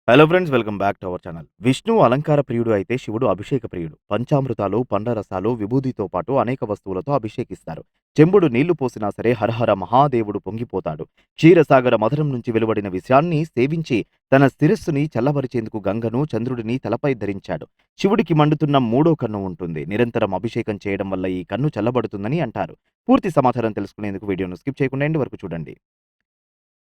Hello friends, welcome back to our channel. విష్ణువు అలంకార ప్రియుడు అయితే శివుడు అభిషేక ప్రియుడు. పంచామృతాలు, పండ్ల రసాలు, విభూదితో పాటు అనేక వస్తువులతో అభిషేకిస్తారు. చెంబుడు నీళ్లు పోసినా సరే హరహర మహాదేవుడు పొంగిపోతాడు. క్షీరసాగర మధురం నుంచి వెలువడిన విషయాన్ని సేవించి తన శిరస్సుని చల్లబరిచేందుకు గంగను, చంద్రుడిని తలపై ధరించాడు. శివుడికి మండుతున్న మూడో కన్ను ఉంటుంది. నిరంతరం అభిషేకం చేయడం వల్ల ఈ కన్ను చల్లబడుతుందని అంటారు. పూర్తి సమాచారం తెలుసుకునేందుకు వీడియోను స్కిప్ చేయకుండా ఎండ్ వరకు చూడండి.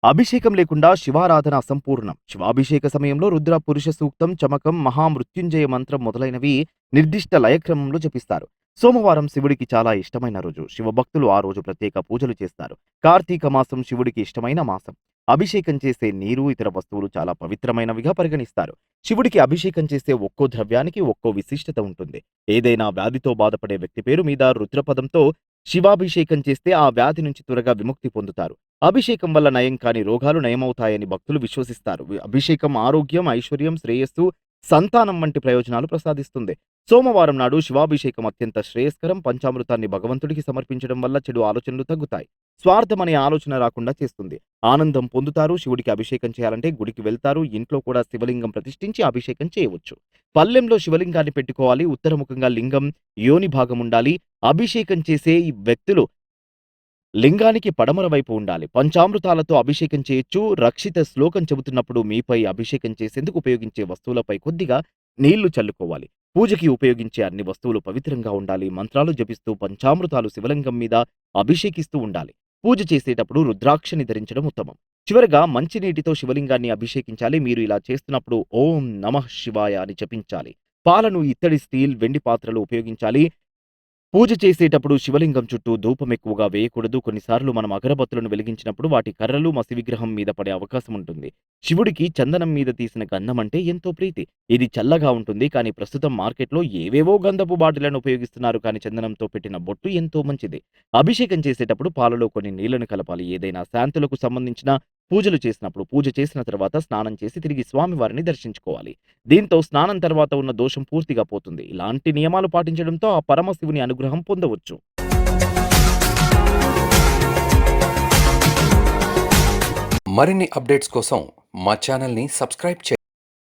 అభిషేకం లేకుండా శివారాధన అసంపూర్ణం. శివాభిషేక సమయంలో రుద్ర పురుష సూక్తం, చమకం, మహామృత్యుంజయ మంత్రం మొదలైనవి నిర్దిష్ట లయక్రమంలో జపిస్తారు. సోమవారం శివుడికి చాలా ఇష్టమైన రోజు. శివభక్తులు ఆ రోజు ప్రత్యేక పూజలు చేస్తారు. కార్తీక మాసం శివుడికి ఇష్టమైన మాసం. అభిషేకం చేసే నీరు, ఇతర వస్తువులు చాలా పవిత్రమైనవిగా పరిగణిస్తారు. శివుడికి అభిషేకం చేసే ఒక్కో ద్రవ్యానికి ఒక్కో విశిష్టత ఉంటుంది. ఏదైనా వ్యాధితో బాధపడే వ్యక్తి పేరు మీద రుద్రపదంతో శివాభిషేకం చేస్తే ఆ వ్యాధి నుంచి త్వరగా విముక్తి పొందుతారు. అభిషేకం వల్ల నయం కాని రోగాలు నయమవుతాయని భక్తులు విశ్వసిస్తారు. అభిషేకం ఆరోగ్యం, ఐశ్వర్యం, శ్రేయస్సు, సంతానం వంటి ప్రయోజనాలు ప్రసాదిస్తుంది. సోమవారం నాడు శివాభిషేకం అత్యంత శ్రేయస్కరం. పంచామృతాన్ని భగవంతుడికి సమర్పించడం వల్ల చెడు ఆలోచనలు తగ్గుతాయి. స్వార్థం అనే ఆలోచన రాకుండా చేస్తుంది. ఆనందం పొందుతారు. శివుడికి అభిషేకం చేయాలంటే గుడికి వెళ్తారు. ఇంట్లో కూడా శివలింగం ప్రతిష్ఠించి అభిషేకం చేయవచ్చు. పల్లెంలో శివలింగాన్ని పెట్టుకోవాలి. ఉత్తరముఖంగా లింగం యోని భాగం ఉండాలి. అభిషేకం చేసే ఈ వ్యక్తులు లింగానికి పడమర వైపు ఉండాలి. పంచామృతాలతో అభిషేకం చేయొచ్చు. రక్షిత శ్లోకం చెబుతున్నప్పుడు మీపై అభిషేకం చేసేందుకు ఉపయోగించే వస్తువులపై కొద్దిగా నీళ్లు చల్లుకోవాలి. పూజకి ఉపయోగించే అన్ని వస్తువులు పవిత్రంగా ఉండాలి. మంత్రాలు జపిస్తూ పంచామృతాలు శివలింగం మీద అభిషేకిస్తూ ఉండాలి. పూజ చేసేటప్పుడు రుద్రాక్షని ధరించడం ఉత్తమం. చివరగా మంచినీటితో శివలింగాన్ని అభిషేకించాలి. మీరు ఇలా చేస్తున్నప్పుడు ఓం నమః శివాయ అని జపించాలి. పాలను, ఇత్తడి, స్టీల్, వెండి పాత్రలు ఉపయోగించాలి. పూజ చేసేటప్పుడు శివలింగం చుట్టూ ధూపం ఎక్కువగా వేయకూడదు. కొన్నిసార్లు మనం అగరబత్తులను వెలిగించినప్పుడు వాటి కర్రలు మసి విగ్రహం మీద పడే అవకాశం ఉంటుంది. శివుడికి చందనం మీద తీసిన గంధం అంటే ఎంతో ప్రీతి. ఇది చల్లగా ఉంటుంది. కానీ ప్రస్తుతం మార్కెట్లో ఏవేవో గంధపు బాటిళ్లను ఉపయోగిస్తున్నారు. కానీ చందనంతో పెట్టిన బొట్టు ఎంతో మంచిది. అభిషేకం చేసేటప్పుడు పాలలో కొన్ని నీళ్లను కలపాలి. ఏదైనా శాంతులకు సంబంధించిన పూజలు చేసినప్పుడు పూజ చేసిన తర్వాత స్నానం చేసి తిరిగి స్వామివారిని దర్శించుకోవాలి. దీంతో స్నానం తర్వాత ఉన్న దోషం పూర్తిగా పోతుంది. ఇలాంటి నియమాలు పాటించడంతో ఆ పరమశివుని అనుగ్రహం పొందవచ్చు. మరిన్ని అప్డేట్స్ కోసం మా ఛానల్ని సబ్స్క్రైబ్ చేయండి.